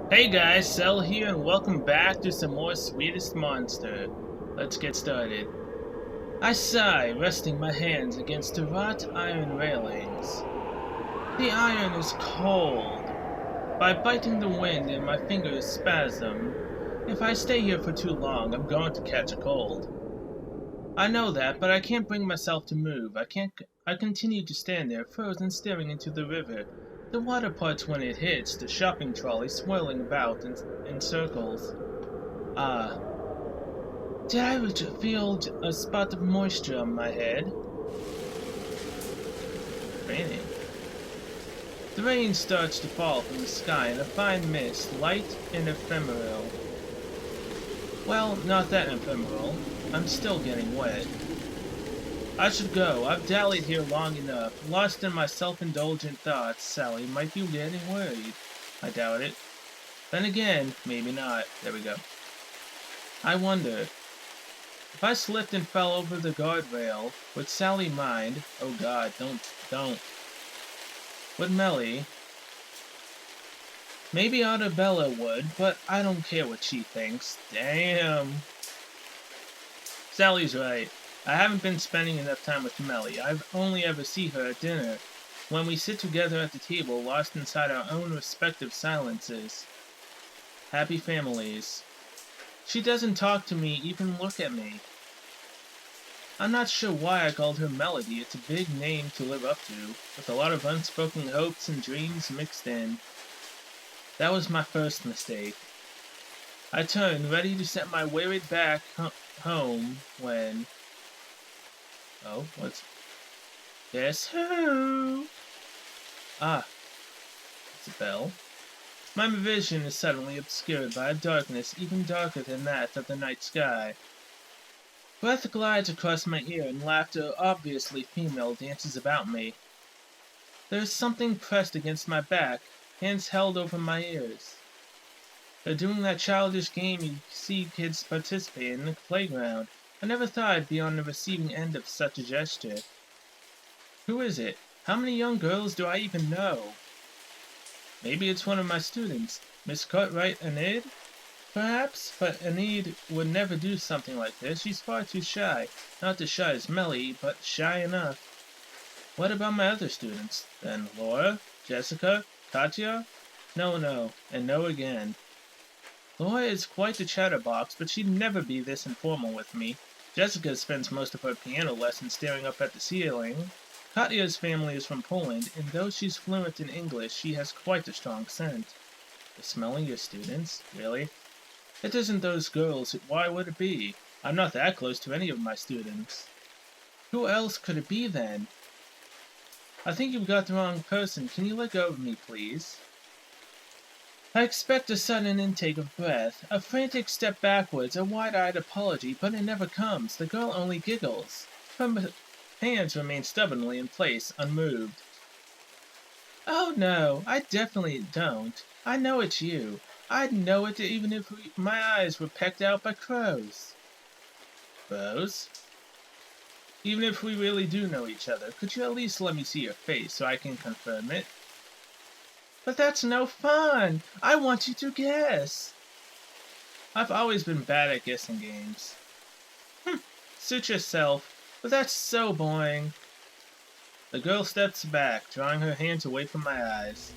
Hey guys, Cell here and welcome back to some more Sweetest Monster. Let's get started. I sigh, resting my hands against the wrought iron railings. The iron is cold. By biting the wind and my fingers spasm, if I stay here for too long, I'm going to catch a cold. I know that, but I can't bring myself to move. I continue to stand there, frozen, staring into the river. The water parts when it hits, the shopping trolley swirling about in circles. Ah, did I feel a spot of moisture on my head? Raining. The rain starts to fall from the sky in a fine mist, light and ephemeral. Well, not that ephemeral. I'm still getting wet. I should go. I've dallied here long enough. Lost in my self-indulgent thoughts, Sally might be getting worried. I doubt it. Then again, maybe not. There we go. I wonder. If I slipped and fell over the guardrail, would Sally mind? Oh God, don't. Would Melly? Maybe Arabella would, but I don't care what she thinks. Damn. Sally's right. I haven't been spending enough time with Melly. I've only ever seen her at dinner, when we sit together at the table, lost inside our own respective silences. Happy families. She doesn't talk to me, even look at me. I'm not sure why I called her Melody. It's a big name to live up to, with a lot of unspoken hopes and dreams mixed in. That was my first mistake. I turned, ready to set my wearied back home, when... Oh, what's... Guess who? Ah, it's a bell. My vision is suddenly obscured by a darkness even darker than that of the night sky. Breath glides across my ear and laughter, obviously female, dances about me. There is something pressed against my back, hands held over my ears. They're doing that childish game you see kids participate in the playground. I never thought I'd be on the receiving end of such a gesture. Who is it? How many young girls do I even know? Maybe it's one of my students, Miss Cartwright Enid? Perhaps, but Enid would never do something like this. She's far too shy. Not as shy as Melly, but shy enough. What about my other students? Then Laura? Jessica? Katya? No, and no again. Laura is quite the chatterbox, but she'd never be this informal with me. Jessica spends most of her piano lessons staring up at the ceiling. Katya's family is from Poland, and though she's fluent in English, she has quite a strong scent. The smelling your students? Really? It isn't those girls. Why would it be? I'm not that close to any of my students. Who else could it be, then? I think you've got the wrong person. Can you let go of me, please? I expect a sudden intake of breath, a frantic step backwards, a wide-eyed apology, but it never comes. The girl only giggles. Her hands remain stubbornly in place, unmoved. Oh no, I definitely don't. I know it's you. I'd know it even if my eyes were pecked out by crows. Crows? Even if we really do know each other, could you at least let me see your face so I can confirm it? But that's no fun! I want you to guess! I've always been bad at guessing games. Suit yourself, but that's so boring. The girl steps back, drawing her hands away from my eyes.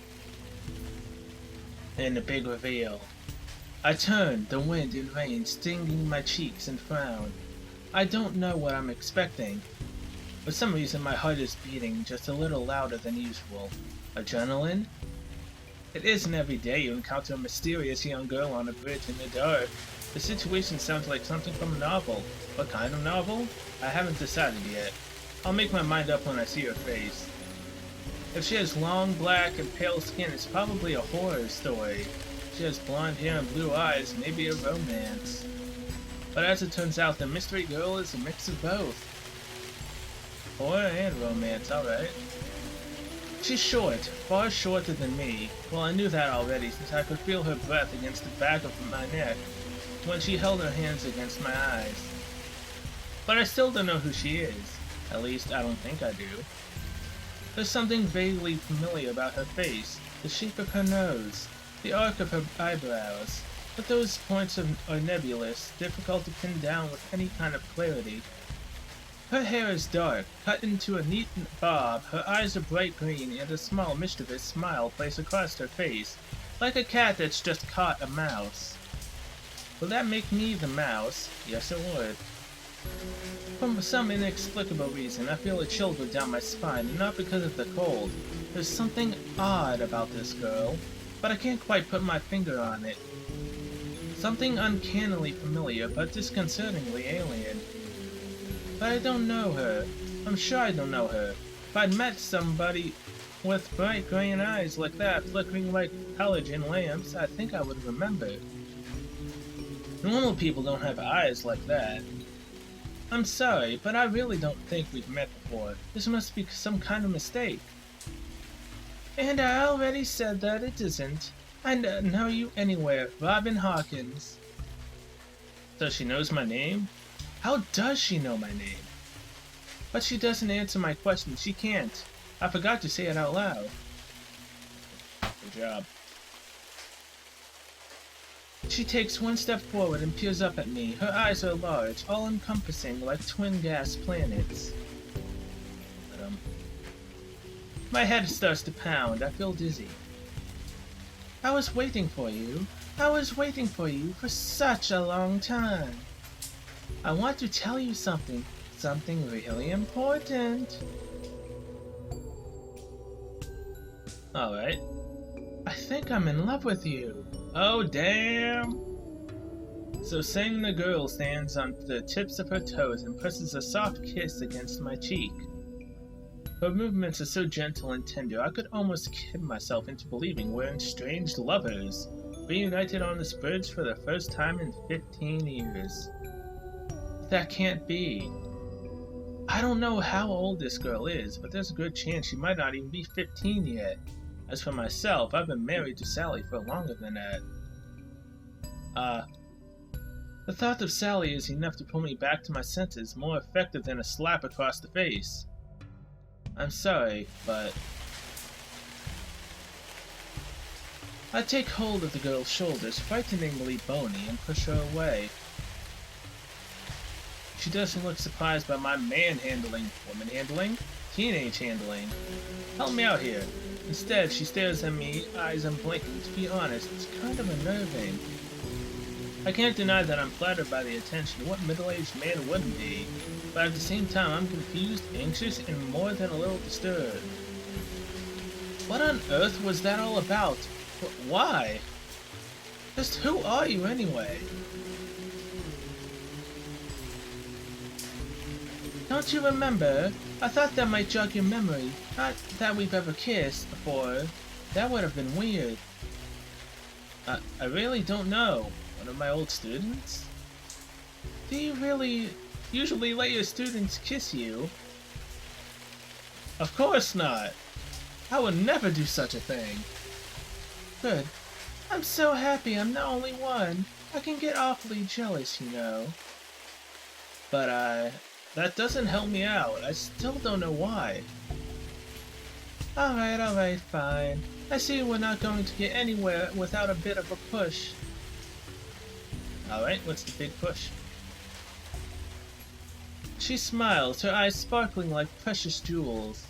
And the big reveal. I turn, the wind and rain stinging my cheeks, and frown. I don't know what I'm expecting. For some reason my heart is beating just a little louder than usual. Adrenaline? It isn't every day you encounter a mysterious young girl on a bridge in the dark. The situation sounds like something from a novel. What kind of novel? I haven't decided yet. I'll make my mind up when I see her face. If she has long, black, and pale skin, it's probably a horror story. If she has blonde hair and blue eyes, maybe a romance. But as it turns out, the mystery girl is a mix of both. Horror and romance, alright. She's short, far shorter than me. Well, I knew that already, since I could feel her breath against the back of my neck when she held her hands against my eyes. But I still don't know who she is. At least, I don't think I do. There's something vaguely familiar about her face, the shape of her nose. the arc of her eyebrows, but those points are nebulous, difficult to pin down with any kind of clarity. Her hair is dark, cut into a neat bob, her eyes are bright green, and a small mischievous smile plays across her face, like a cat that's just caught a mouse. Will that make me the mouse? Yes, it would. For some inexplicable reason, I feel a chill go down my spine, and not because of the cold. There's something odd about this girl, but I can't quite put my finger on it. Something uncannily familiar, but disconcertingly alien. But I don't know her. I'm sure I don't know her. If I'd met somebody with bright green eyes like that, flickering like halogen lamps, I think I would remember. Normal people don't have eyes like that. I'm sorry, but I really don't think we've met before. This must be some kind of mistake. And I already said that it isn't. I know you anywhere, Robin Hawkins. So she knows my name? How does she know my name? But she doesn't answer my question. She can't. I forgot to say it out loud. Good job. She takes one step forward and peers up at me. Her eyes are large, all-encompassing, like twin gas planets. My head starts to pound. I feel dizzy. I was waiting for you. I was waiting for you for such a long time. I want to tell you something. Something really important. Alright. I think I'm in love with you. Oh, damn! So saying, the girl stands on the tips of her toes and presses a soft kiss against my cheek. Her movements are so gentle and tender, I could almost kid myself into believing we're estranged lovers, reunited on this bridge for the first time in 15 years. That can't be. I don't know how old this girl is, but there's a good chance she might not even be 15 yet. As for myself, I've been married to Sally for longer than that. The thought of Sally is enough to pull me back to my senses, more effective than a slap across the face. I'm sorry, but... I take hold of the girl's shoulders, frighteningly bony, and push her away. She doesn't look surprised by my manhandling, woman-handling, teenage handling. Help me out here. Instead, she stares at me, eyes unblinking. To be honest, it's kind of unnerving. I can't deny that I'm flattered by the attention. What middle-aged man wouldn't be? But at the same time, I'm confused, anxious, and more than a little disturbed. What on earth was that all about? Why? Just who are you anyway? Don't you remember? I thought that might jog your memory. Not that we've ever kissed before. That would have been weird. I really don't know. One of my old students? Do you really usually let your students kiss you? Of course not. I would never do such a thing. Good. I'm so happy I'm the only one. I can get awfully jealous, you know. But, that doesn't help me out. I still don't know why. Alright, fine. I see we're not going to get anywhere without a bit of a push. Alright, what's the big push? She smiles, her eyes sparkling like precious jewels.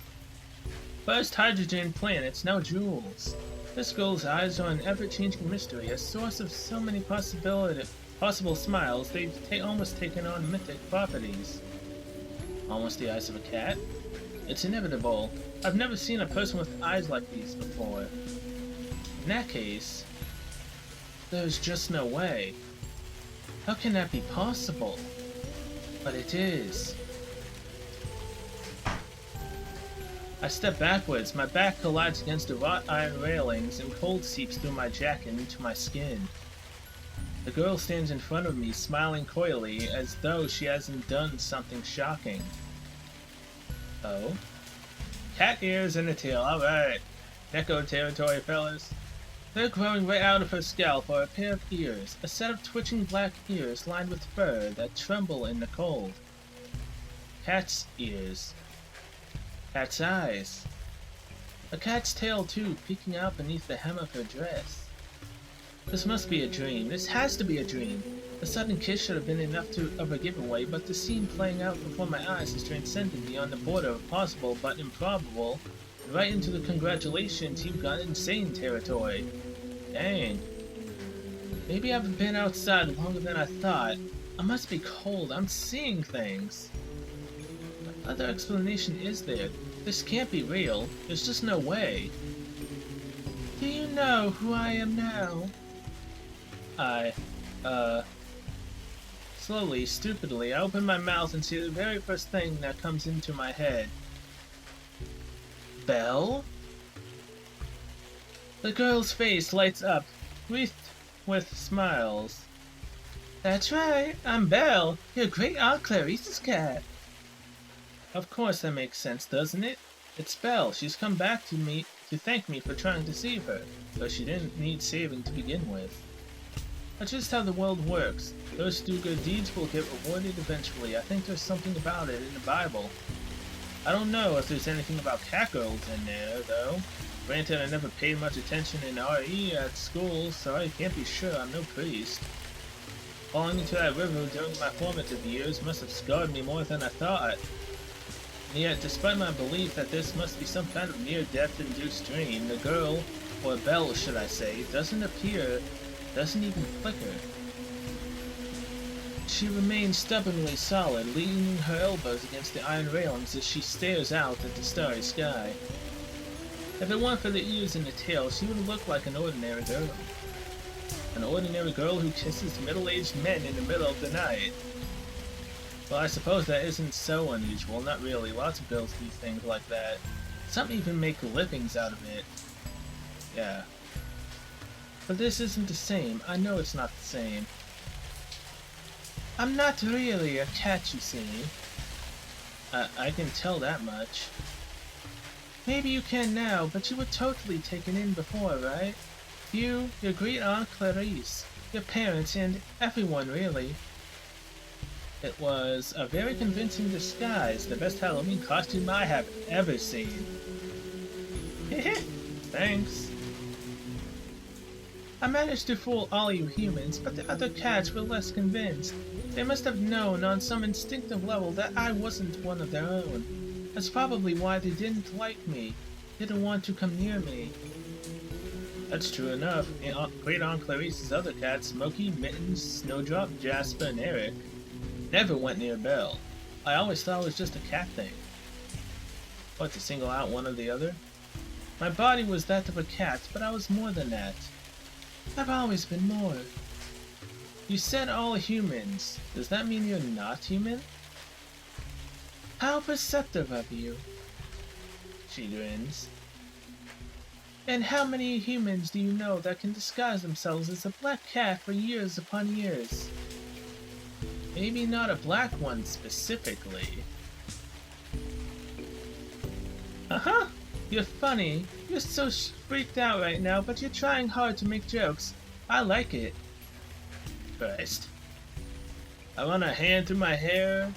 First hydrogen planets, now jewels. This girl's eyes are an ever-changing mystery, a source of so many possible smiles, they've almost taken on mythic properties. Almost the eyes of a cat? It's inevitable. I've never seen a person with eyes like these before. In that case, there's just no way. How can that be possible? But it is. I step backwards, my back collides against the wrought iron railings, and cold seeps through my jacket into my skin. The girl stands in front of me, smiling coyly, as though she hasn't done something shocking. Oh? Cat ears and a tail, alright. Neko territory, fellas. They're growing right out of her scalp are a pair of ears, a set of twitching black ears lined with fur that tremble in the cold. Cat's ears. Cat's eyes. A cat's tail, too, peeking out beneath the hem of her dress. This must be a dream. This has to be a dream. A sudden kiss should have been enough of a giveaway, but the scene playing out before my eyes has transcended beyond the border of possible but improbable, and right into the congratulations, you've got insane territory. Dang. Maybe I've been outside longer than I thought. I must be cold. I'm seeing things. What other explanation is there? This can't be real. There's just no way. Do you know who I am now? Slowly, stupidly, I open my mouth and see the very first thing that comes into my head. Belle? The girl's face lights up, wreathed with smiles. That's right, I'm Belle, your great Aunt Clarice's cat. Of course that makes sense, doesn't it? It's Belle. She's come back to me to thank me for trying to save her, though she didn't need saving to begin with. That's just how the world works. Those who do good deeds will get rewarded eventually. I think there's something about it in the Bible. I don't know if there's anything about cat girls in there, though. Granted, I never paid much attention in RE at school, so I can't be sure. I'm no priest. Falling into that river during my formative years must have scarred me more than I thought. And yet, despite my belief that this must be some kind of near-death-induced dream, the girl, or Belle should I say, doesn't even flicker. She remains stubbornly solid, leaning her elbows against the iron railings as she stares out at the starry sky. If it weren't for the ears and the tail, she would look like an ordinary girl. An ordinary girl who kisses middle-aged men in the middle of the night. Well, I suppose that isn't so unusual. Not really. Lots of girls do things like that. Some even make livings out of it. Yeah. But this isn't the same. I know it's not the same. I'm not really a cat, you see. I can tell that much. Maybe you can now, but you were totally taken in before, right? You, your great Aunt Clarice, your parents, and everyone, really. It was a very convincing disguise, the best Halloween costume I have ever seen. Thanks. I managed to fool all you humans, but the other cats were less convinced. They must have known on some instinctive level that I wasn't one of their own. That's probably why they didn't like me, didn't want to come near me. That's true enough. Great Aunt Clarice's other cats, Smokey, Mittens, Snowdrop, Jasper, and Eric, never went near Belle. I always thought it was just a cat thing. What, to single out one or the other? My body was that of a cat, but I was more than that. I've always been more. You said all humans. Does that mean you're not human? How perceptive of you. She grins. And how many humans do you know that can disguise themselves as a black cat for years upon years? Maybe not a black one specifically. Uh-huh. You're funny. You're so freaked out right now, but you're trying hard to make jokes. I like it. Christ. I run a hand through my hair.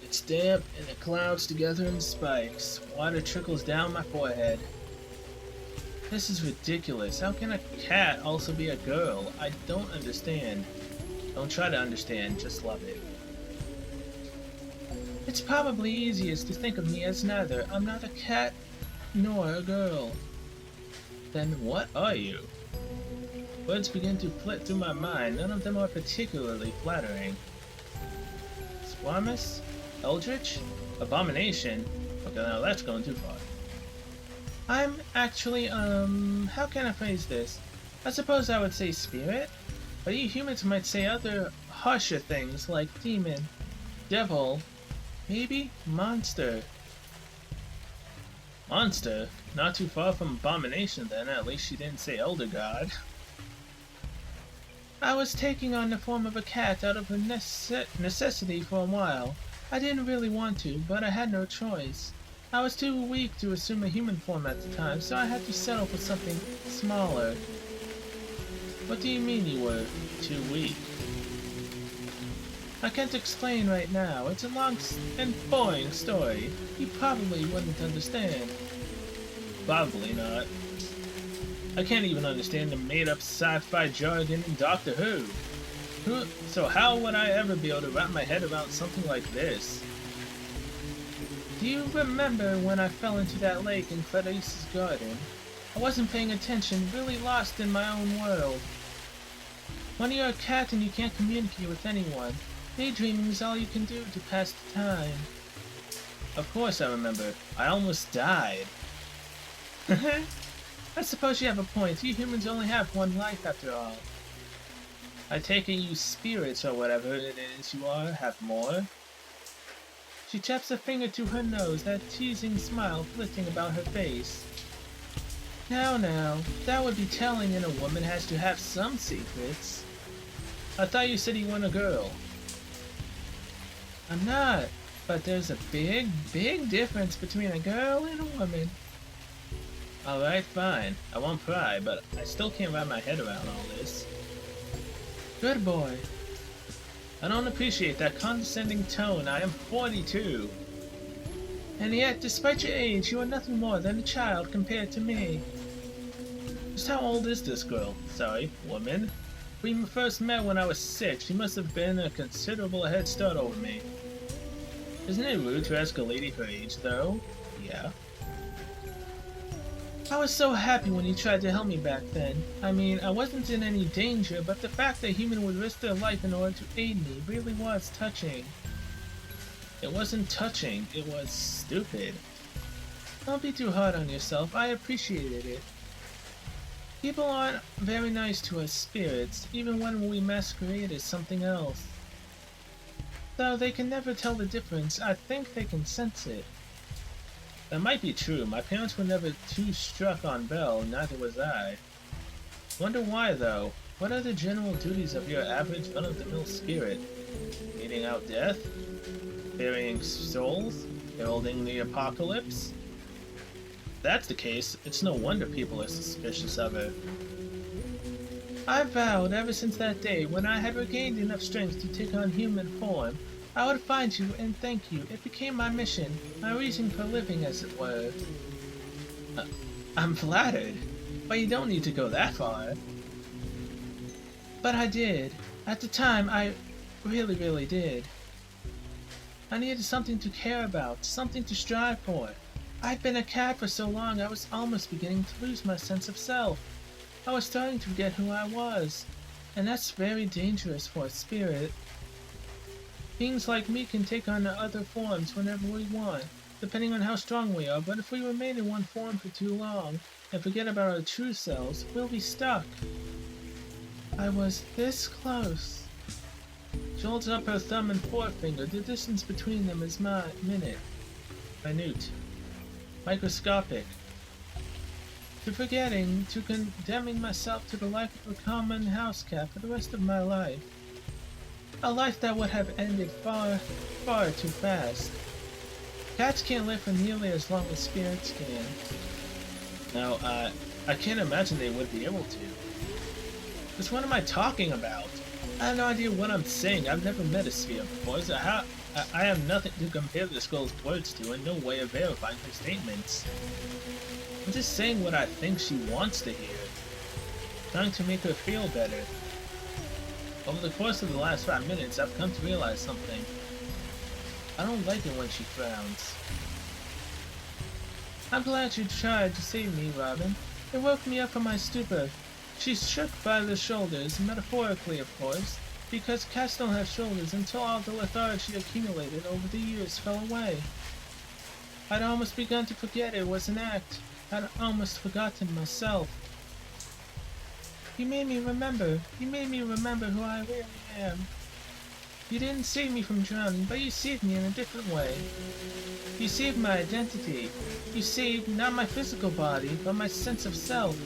It's damp and it clouds together in spikes. Water trickles down my forehead. This is ridiculous. How can a cat also be a girl? I don't understand. Don't try to understand, just love it. It's probably easiest to think of me as neither. I'm not a cat nor a girl. Then what are you? Words begin to flit through my mind. None of them are particularly flattering. Squamous? Eldritch? Abomination? Okay, now that's going too far. I'm actually, how can I phrase this? I suppose I would say spirit, but you humans might say other harsher things like demon, devil, maybe monster. Monster? Not too far from abomination then, at least she didn't say elder god. I was taking on the form of a cat out of a necessity for a while. I didn't really want to, but I had no choice. I was too weak to assume a human form at the time, so I had to settle for something smaller. What do you mean you were too weak? I can't explain right now. It's a long and boring story. You probably wouldn't understand. Probably not. I can't even understand the made-up sci-fi jargon in Doctor Who. So how would I ever be able to wrap my head around something like this? Do you remember when I fell into that lake in Clarice's garden? I wasn't paying attention, really lost in my own world. When you're a cat and you can't communicate with anyone, daydreaming is all you can do to pass the time. Of course I remember. I almost died. I suppose you have a point. You humans only have one life after all. I take it you spirits or whatever it is you are have more. She taps a finger to her nose, that teasing smile flitting about her face. Now, that would be telling, and a woman has to have some secrets. I thought you said you weren't a girl. I'm not, but there's a big difference between a girl and a woman. Alright, fine. I won't pry, but I still can't wrap my head around all this. Good boy. I don't appreciate that condescending tone. I am 42. And yet, despite your age, you are nothing more than a child compared to me. Just how old is this girl? Sorry, woman. We first met when I was 6. She must have been a considerable head start over me. Isn't it rude to ask a lady her age, though? Yeah. I was so happy when you tried to help me back then. I mean, I wasn't in any danger, but the fact that a human would risk their life in order to aid me really was touching. It wasn't touching, it was stupid. Don't be too hard on yourself, I appreciated it. People aren't very nice to us spirits, even when we masquerade as something else. Though they can never tell the difference, I think they can sense it. That might be true. My parents were never too struck on Belle, neither was I. Wonder why, though? What are the general duties of your average run-of-the-mill spirit? Meeting out death? Burying souls? Heralding the apocalypse? If that's the case, it's no wonder people are suspicious of her. I vowed ever since that day, when I had regained enough strength to take on human form, I would find you and thank you. It became my mission, my reason for living, as it were. I'm flattered, but you don't need to go that far. But I did. At the time, I really did. I needed something to care about, something to strive for. I'd been a cat for so long I was almost beginning to lose my sense of self. I was starting to forget who I was, and that's very dangerous for a spirit. Beings like me can take on other forms whenever we want, depending on how strong we are, but if we remain in one form for too long, and forget about our true selves, we'll be stuck. I was this close. She holds up her thumb and forefinger. The distance between them is minute. Minute. Microscopic. To forgetting, to condemning myself to the life of a common house cat for the rest of my life. A life that would have ended far too fast. Cats can't live for nearly as long as spirits can. Now, I can't imagine they would be able to. Because what am I talking about? I have no idea what I'm saying. I've never met a spirit before, so I have nothing to compare this girl's words to and no way of verifying her statements. I'm just saying what I think she wants to hear. Trying to make her feel better. Over the course of the last 5 minutes, I've come to realize something. I don't like it when she frowns. I'm glad you tried to save me, Robin. It woke me up from my stupor. She shook by the shoulders, metaphorically of course, because cats don't have shoulders until all the lethargy accumulated over the years fell away. I'd almost begun to forget it was an act. I'd almost forgotten myself. You made me remember. You made me remember who I really am. You didn't save me from drowning, but you saved me in a different way. You saved my identity. You saved not my physical body, but my sense of self.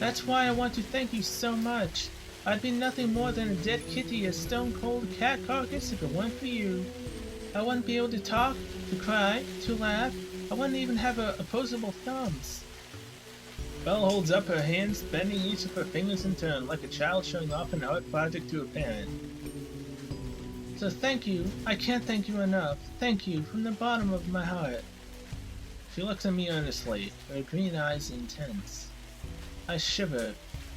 That's why I want to thank you so much. I'd be nothing more than a dead kitty, a stone-cold cat carcass if it weren't for you. I wouldn't be able to talk, to cry, to laugh. I wouldn't even have opposable thumbs. Belle holds up her hands, bending each of her fingers in turn, like a child showing off an art project to a parent. So thank you. I can't thank you enough. Thank you from the bottom of my heart. She looks at me earnestly, her green eyes intense. I shiver.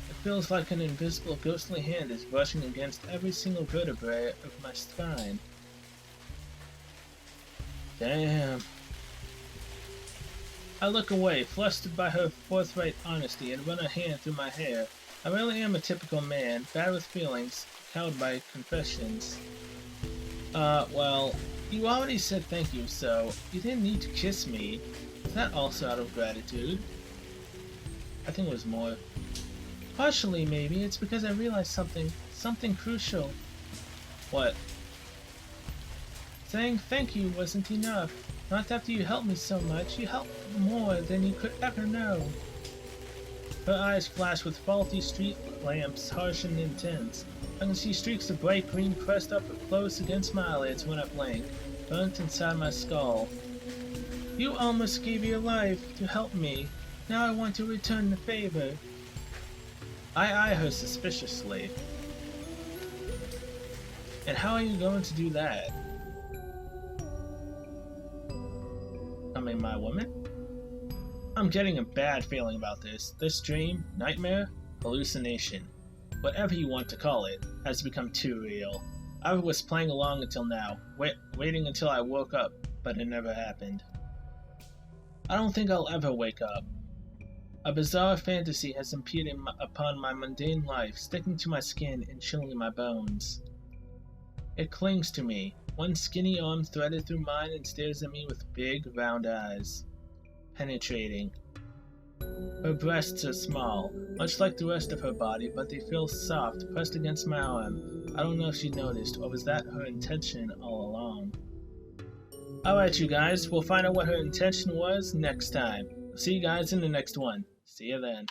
It feels like an invisible ghostly hand is brushing against every single vertebrae of my spine. Damn. I look away, flustered by her forthright honesty, and run a hand through my hair. I really am a typical man, bad with feelings, cowed by confessions. Well, you already said thank you, so you didn't need to kiss me. Is that also out of gratitude? I think it was more. Partially, maybe. It's because I realized something crucial. What? Saying thank you wasn't enough. Not after you helped me so much. You helped more than you could ever know. Her eyes flash with faulty street lamps, harsh and intense. I can see streaks of bright green pressed up close against my eyelids when I blink, burnt inside my skull. You almost gave your life to help me. Now I want to return the favor. I eye her suspiciously. And how are you going to do that? I mean, my woman? I'm getting a bad feeling about this. This dream, nightmare, hallucination, whatever you want to call it, has become too real. I was playing along until now, waiting until I woke up, but it never happened. I don't think I'll ever wake up. A bizarre fantasy has impeded upon my mundane life, sticking to my skin and chilling my bones. It clings to me, one skinny arm threaded through mine and stares at me with big, round eyes. Penetrating. Her breasts are small, much like the rest of her body, but they feel soft, pressed against my arm. I don't know if she noticed, or was that her intention all along? Alright you guys, we'll find out what her intention was next time. See you guys in the next one. See you then.